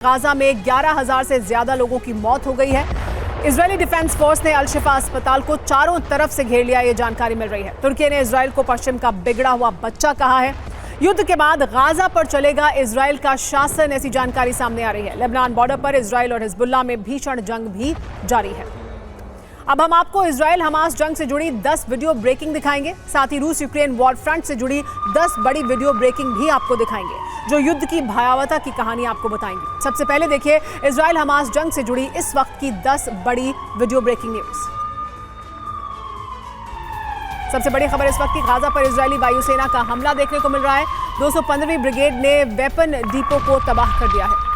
Gaza में 11,000 से ज्यादा लोगों की मौत हो गई है। इजरायली डिफेंस फोर्स ने अल-शिफा अस्पताल को चारों तरफ से घेर लिया, ये जानकारी मिल रही है। तुर्की ने इजरायल को पश्चिम का बिगड़ा हुआ बच्चा कहा है। युद्ध के बाद गाजा पर चलेगा इजरायल का शासन, ऐसी जानकारी सामने आ रही है। लेबनान बॉर्डर पर इजरायल और हिजबुल्लाह में भीषण जंग भी जारी है। अब हम आपको इजरायल हमास जंग से जुड़ी 10 वीडियो ब्रेकिंग दिखाएंगे, साथ ही रूस यूक्रेन वॉर फ्रंट से जुड़ी 10 बड़ी वीडियो ब्रेकिंग भी आपको दिखाएंगे, जो युद्ध की भयावहता की कहानी आपको बताएंगे। सबसे पहले देखिए इजरायल हमास जंग से जुड़ी इस वक्त की 10 बड़ी वीडियो ब्रेकिंग न्यूज। सबसे बड़ी खबर इस वक्त की, गाजा पर इजरायली वायुसेना का हमला देखने को मिल रहा है। 215वीं ब्रिगेड ने वेपन डिपो को तबाह कर दिया है।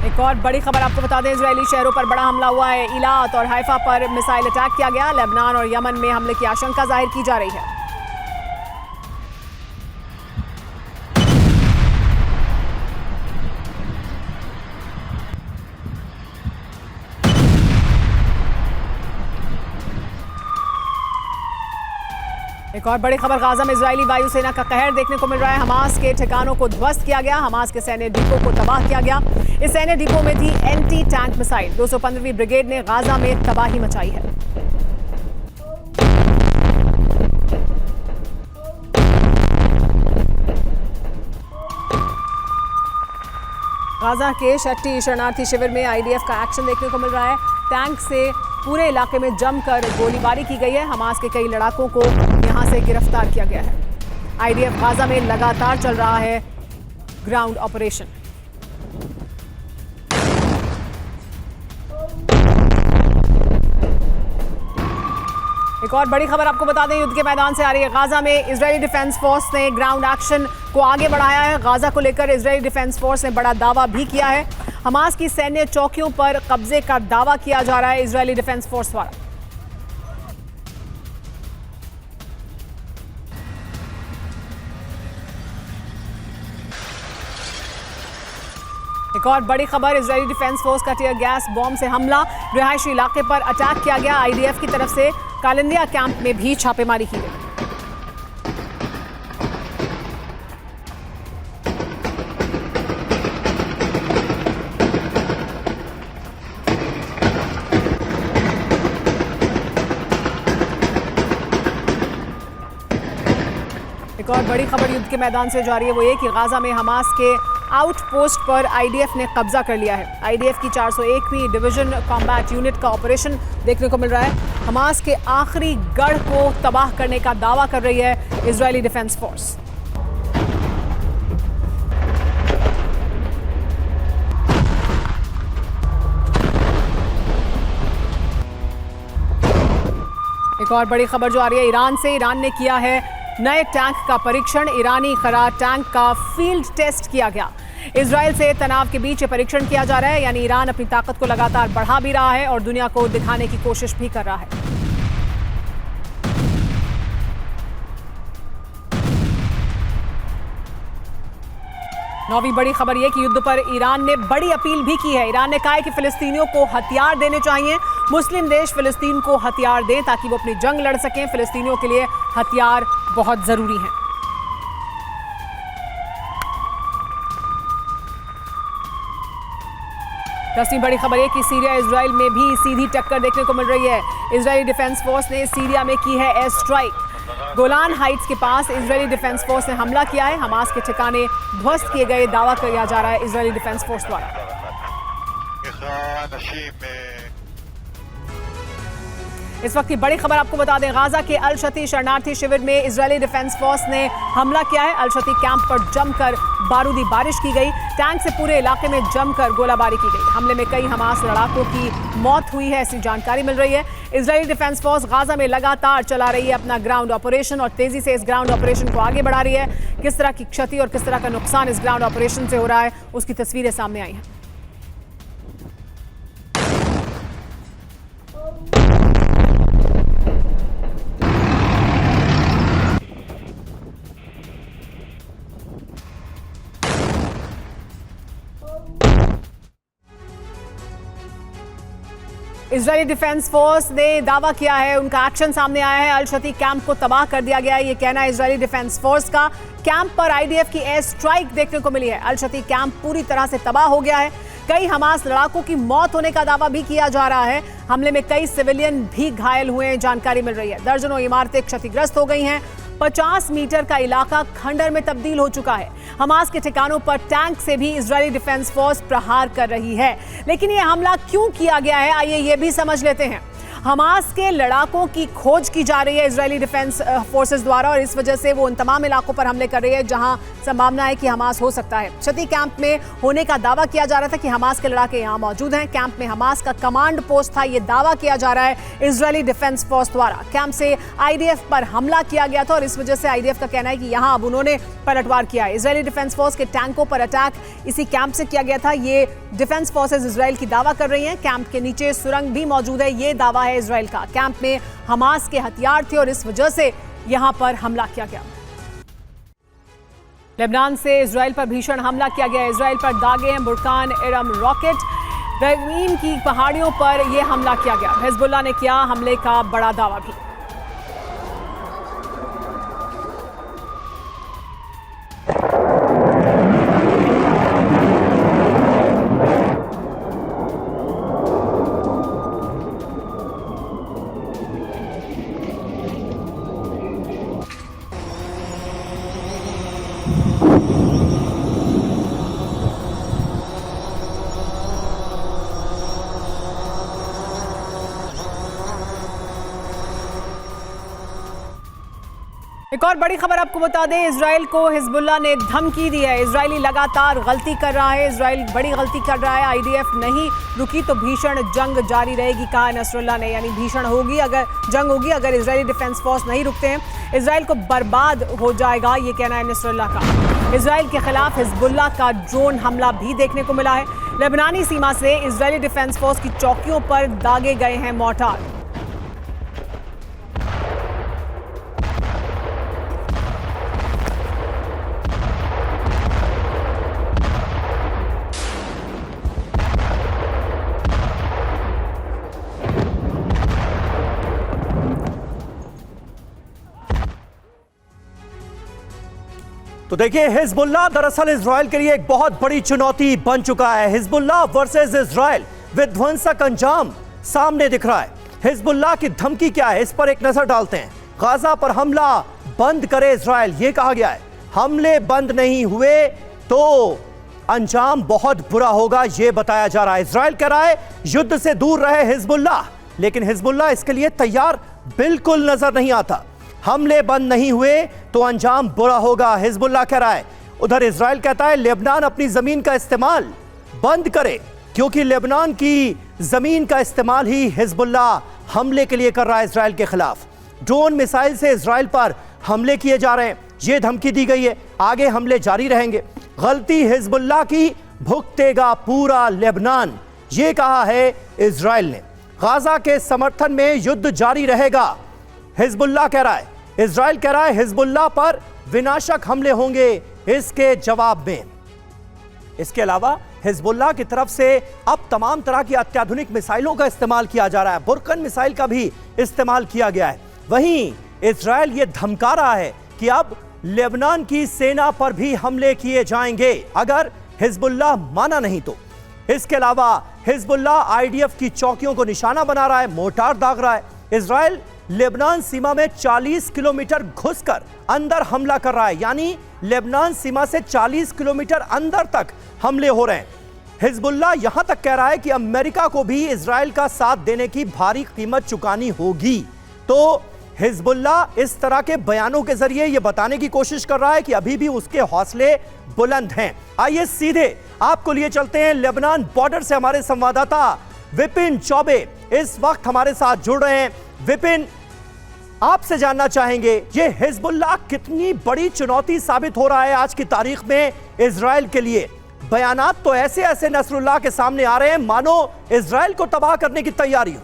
एक और बड़ी खबर आपको बता दें, इजरायली शहरों पर बड़ा हमला हुआ है। इलात और हाइफा पर मिसाइल अटैक किया गया। लेबनान और यमन में हमले की आशंका जाहिर की जा रही है। एक और बड़ी खबर, गाजा में इजरायली वायुसेना का कहर देखने को मिल रहा है। हमास के ठिकानों को ध्वस्त किया गया। हमास के सैन्य डिपो को तबाह किया गया। इस सैन्य डिपो में थी एंटी टैंक मिसाइल। 215वीं ब्रिगेड ने गाजा में तबाही मचाई है। गाजा के शट्टी शरणार्थी शिविर में आईडीएफ का एक्शन देखने को मिल रहा है। टैंक से पूरे इलाके में जमकर गोलीबारी की गई है। हमास के कई लड़ाकों को यहां से गिरफ्तार किया गया है। आईडीएफ गाजा में लगातार चल रहा है ग्राउंड ऑपरेशन। एक और बड़ी खबर आपको बता दें, युद्ध के मैदान से आ रही है। गाजा में इजरायली डिफेंस फोर्स ने ग्राउंड एक्शन को आगे बढ़ाया है। गाजा को लेकर इजरायली डिफेंस फोर्स ने बड़ा दावा भी किया है। हमास की सैन्य चौकियों पर कब्जे का दावा किया जा रहा है इजरायली डिफेंस फोर्स द्वारा। एक और बड़ी खबर, इजरायली डिफेंस फोर्स का टियर गैस बॉम्ब से हमला। रिहायशी इलाके पर अटैक किया गया। आईडीएफ की तरफ से कालिंदिया कैंप में भी छापेमारी की गई। एक और बड़ी खबर युद्ध के मैदान से जारी है, वो ये कि गाजा में हमास के आउटपोस्ट पर आईडीएफ ने कब्जा कर लिया है। आईडीएफ की 401वीं डिवीजन कॉम्बैट यूनिट का ऑपरेशन देखने को मिल रहा है। हमास के आखिरी गढ़ को तबाह करने का दावा कर रही है इजरायली डिफेंस फोर्स। एक और बड़ी खबर जो आ रही है ईरान से, ईरान ने किया है नए टैंक का परीक्षण। ईरानी खरा टैंक का फील्ड टेस्ट किया गया। इजरायल से तनाव के बीच परीक्षण किया जा रहा है, यानी ईरान अपनी ताकत को लगातार बढ़ा भी रहा है और दुनिया को दिखाने की कोशिश भी कर रहा है। नौवीं बड़ी खबर यह कि युद्ध पर ईरान ने बड़ी अपील भी की है। ईरान ने कहा है कि फिलिस्तीनियों को हथियार देने चाहिए। मुस्लिम देश फिलिस्तीन को हथियार दें ताकि वो अपनी जंग लड़ सकें। फिलिस्तीनियों के लिए हथियार बहुत जरूरी हैं। दसवीं बड़ी खबर है कि सीरिया इजरायल में भी सीधी टक्कर देखने को मिल रही है। इजरायली डिफेंस फोर्स ने सीरिया में की है एयर स्ट्राइक। गोलान हाइट्स के पास इजरायली डिफेंस फोर्स ने हमला किया है। हमास के ठिकाने ध्वस्त किए गए, दावा किया जा रहा है इजरायली डिफेंस फोर्स द्वारा। इस वक्त की बड़ी खबर आपको बता दें, गाजा के अल शती शरणार्थी शिविर में इजरायली डिफेंस फोर्स ने हमला किया है। अल शती कैंप पर जमकर बारूदी बारिश की गई। टैंक से पूरे इलाके में जमकर गोलाबारी की गई। हमले में कई हमास लड़ाकों की मौत हुई है, ऐसी जानकारी मिल रही है। इजरायली डिफेंस फोर्स गाजा में लगातार चला रही है अपना ग्राउंड ऑपरेशन और तेजी से इस ग्राउंड ऑपरेशन को आगे बढ़ा रही है। किस तरह की क्षति और किस तरह का नुकसान इस ग्राउंड ऑपरेशन से हो रहा है, उसकी तस्वीरें सामने आई हैं। इजरायली डिफेंस फोर्स ने दावा किया है, उनका एक्शन सामने आया है। अल शती कैंप को तबाह कर दिया गया है, ये कहना है इजरायली डिफेंस फोर्स का। कैंप पर आईडीएफ की एयर स्ट्राइक देखने को मिली है। अल शती कैंप पूरी तरह से तबाह हो गया है। कई हमास लड़ाकों की मौत होने का दावा भी किया जा रहा है। हमले में कई सिविलियन भी घायल हुए हैं, जानकारी मिल रही है। दर्जनों इमारतें क्षतिग्रस्त हो गई हैं। 50 मीटर का इलाका खंडर में तब्दील हो चुका है। हमास के ठिकानों पर टैंक से भी इजरायली डिफेंस फोर्स प्रहार कर रही है। लेकिन यह हमला क्यों किया गया है, आइए यह भी समझ लेते हैं। हमास के लड़ाकों की खोज की जा रही है इजरायली डिफेंस फोर्सेस द्वारा, और इस वजह से वो उन तमाम इलाकों पर हमले कर रही है जहां संभावना है कि हमास हो सकता है। शती कैंप में होने का दावा किया जा रहा था कि हमास के लड़ाके यहां मौजूद हैं। कैंप में हमास का कमांड पोस्ट था, ये दावा किया जा रहा है इजरायली डिफेंस फोर्स द्वारा। कैंप से आईडीएफ पर हमला किया गया था और इस वजह से आईडीएफ का कहना है कि यहां अब उन्होंने पलटवार किया है। इजरायली डिफेंस फोर्स के टैंकों पर अटैक इसी कैंप से किया गया था, ये डिफेंस फोर्सेज इजराइल की दावा कर रही हैं। कैंप के नीचे सुरंग भी मौजूद है, ये दावा है इजराइल का। कैंप में हमास के हथियार थे और इस वजह से यहां पर हमला किया गया। लेबनान से इजराइल पर भीषण हमला किया गया। इजराइल पर दागे हैं बुरकान इरम रॉकेट। गमीम की पहाड़ियों पर यह हमला किया गया। हिजबुल्लाह ने किया हमले का बड़ा दावा भी। एक और बड़ी खबर आपको बता दें, इजराइल को हिजबुल्लाह ने धमकी दी है। इजरायली लगातार गलती कर रहा है, इजराइल बड़ी गलती कर रहा है। आईडीएफ नहीं रुकी तो भीषण जंग जारी रहेगी, कहा है नसरुल्लाह ने। यानी भीषण होगी अगर जंग होगी, अगर इजरायली डिफेंस फोर्स नहीं रुकते हैं, इजराइल को बर्बाद हो जाएगा, ये कहना है नसरुल्लाह का। इजराइल के खिलाफ हिजबुल्लाह का ड्रोन हमला भी देखने को मिला है। लेबनानी सीमा से इजरायली डिफेंस फोर्स की चौकियों पर दागे गए हैं मोर्टार। तो देखिए, हिजबुल्लाह दरअसल इजराइल के लिए एक बहुत बड़ी चुनौती बन चुका है। हिजबुल्लाह वर्सेस इजराइल, विध्वंसक अंजाम सामने दिख रहा है। हिजबुल्लाह की धमकी क्या है, इस पर एक नजर डालते हैं। गाजा पर हमला बंद करे इजराइल, यह कहा गया है। हमले बंद नहीं हुए तो अंजाम बहुत बुरा होगा, यह बताया जा रहा है। इजराइल कह रहा है युद्ध से दूर रहे हिजबुल्लाह, लेकिन हिजबुल्लाह इसके लिए तैयार बिल्कुल नजर नहीं आता। हमले बंद नहीं हुए तो अंजाम बुरा होगा, हिजबुल्लाह कह रहा है। उधर इजराइल कहता है लेबनान अपनी जमीन का इस्तेमाल बंद करे, क्योंकि लेबनान की जमीन का इस्तेमाल ही हिजबुल्लाह हमले के लिए कर रहा है इजराइल के खिलाफ। ड्रोन मिसाइल से इजराइल पर हमले किए जा रहे हैं, यह धमकी दी गई है। आगे हमले जारी रहेंगे। गलती हिजबुल्लाह की भुगतेगा पूरा लेबनान, यह कहा है इजराइल ने। गाजा के समर्थन में युद्ध जारी रहेगा, हिजबुल्लाह कह रहा है। इजराइल कह रहा है हिजबुल्लाह पर विनाशक हमले होंगे इसके जवाब में। इसके अलावा हिजबुल्लाह की तरफ से अब तमाम तरह की अत्याधुनिक मिसाइलों का इस्तेमाल किया जा रहा है। बुरकन मिसाइल का भी इस्तेमाल किया गया है। वहीं इजराइल ये धमका रहा है कि अब लेबनान की सेना पर भी हमले किए जाएंगे अगर हिजबुल्लाह माना नहीं तो। इसके अलावा हिजबुल्लाह आईडीएफ की चौकियों को निशाना बना रहा है, मोर्टार दाग रहा है। इजराइल लेबनान सीमा में 40 किलोमीटर घुसकर अंदर हमला कर रहा है, यानी लेबनान सीमा से 40 किलोमीटर अंदर तक हमले हो रहे हैं। हिजबुल्लाह यहां तक कह रहा है कि अमेरिका को भी इजराइल का साथ देने की भारी कीमत चुकानी होगी। तो हिजबुल्लाह इस तरह के बयानों के जरिए यह बताने की कोशिश कर रहा है कि अभी भी उसके हौसले बुलंद हैं। आइए सीधे आपको लिए चलते हैं लेबनान बॉर्डर से। हमारे संवाददाता विपिन चौबे इस वक्त हमारे साथ जुड़ रहे हैं। विपिन, आपसे जानना चाहेंगे ये हिजबुल्लाह कितनी बड़ी चुनौती साबित हो रहा है आज की तारीख में इजराइल के लिए। बयानात तो ऐसे ऐसे नसरुल्लाह के सामने आ रहे हैं मानो इजराइल को तबाह करने की तैयारी हो।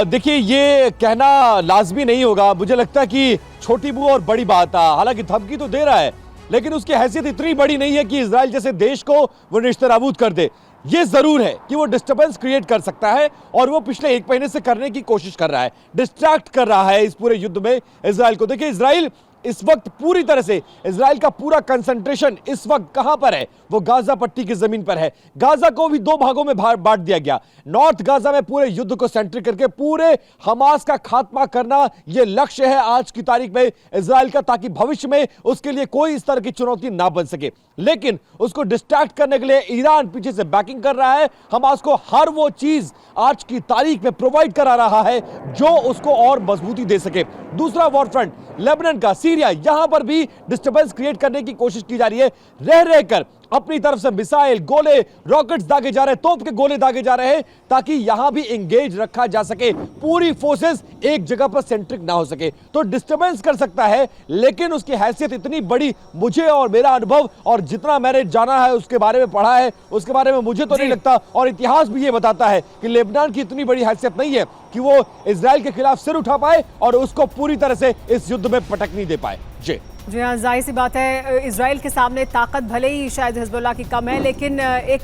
देखिए, ये कहना लाजमी नहीं होगा। मुझे लगता है कि छोटी बू और बड़ी बात है। हालांकि धमकी तो दे रहा है, लेकिन उसकी हैसियत इतनी बड़ी नहीं है कि इजराइल जैसे देश को वो नेस्तनाबूद कर दे। ये जरूर है कि वो डिस्टर्बेंस क्रिएट कर सकता है और वो पिछले एक महीने से करने की कोशिश कर रहा है, डिस्ट्रैक्ट कर रहा है इस पूरे युद्ध में इजराइल को। देखिए, इजराइल इस वक्त पूरी तरह से, इजराइल का पूरा कंसंट्रेशन इस वक्त कहां पर है? वो गाजा पट्टी की जमीन पर है। गाजा को भी दो भागों में बांट दिया गया। नॉर्थ गाजा में पूरे युद्ध को सेंटर करके पूरे हमास का खात्मा करना यह लक्ष्य है आज की तारीख में इजराइल का, ताकि भविष्य में उसके लिए कोई इस तरह की चुनौती ना बन सके। लेकिन उसको डिस्ट्रैक्ट करने के लिए ईरान पीछे से बैकिंग कर रहा है। हमास को हर वो चीज आज की तारीख में प्रोवाइड करा रहा है जो उसको और मजबूती दे सके। दूसरा वॉर फ्रंट लेबनान का, सीरिया, यहां पर भी डिस्टर्बेंस क्रिएट करने की कोशिश की जा रही है। रह रहकर अपनी तरफ से मिसाइल, गोले, रॉकेट्स दागे जा रहे हैं, तोप के गोले दागे जा रहे हैं, ताकि यहां भी एंगेज रखा जा सके, पूरी फोर्सेस एक जगह पर सेंट्रिक ना हो सके। तो डिस्टर्बेंस कर सकता है, लेकिन उसकी हैसियत इतनी बड़ी, मुझे और मेरा अनुभव और जितना मैंने जाना है, उसके बारे में पढ़ा है, उसके बारे में मुझे तो नहीं लगता, और इतिहास भी ये बताता है कि लेबनान की इतनी बड़ी हैसियत नहीं है कि वो इजराइल के खिलाफ सिर उठा पाए और उसको पूरी तरह से इस युद्ध में पटक नहीं दे पाए। जी हाँ, जाहिर सी बात है, इजराइल के सामने ताकत भले ही शायद हिजबुल्लाह की कम है, लेकिन एक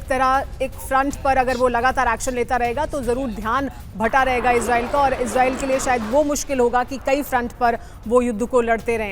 फ्रंट पर अगर वो लगातार एक्शन लेता रहेगा तो ज़रूर ध्यान भटा रहेगा इजराइल का, और इजराइल के लिए शायद वो मुश्किल होगा कि कई फ्रंट पर वो युद्ध को लड़ते रहें।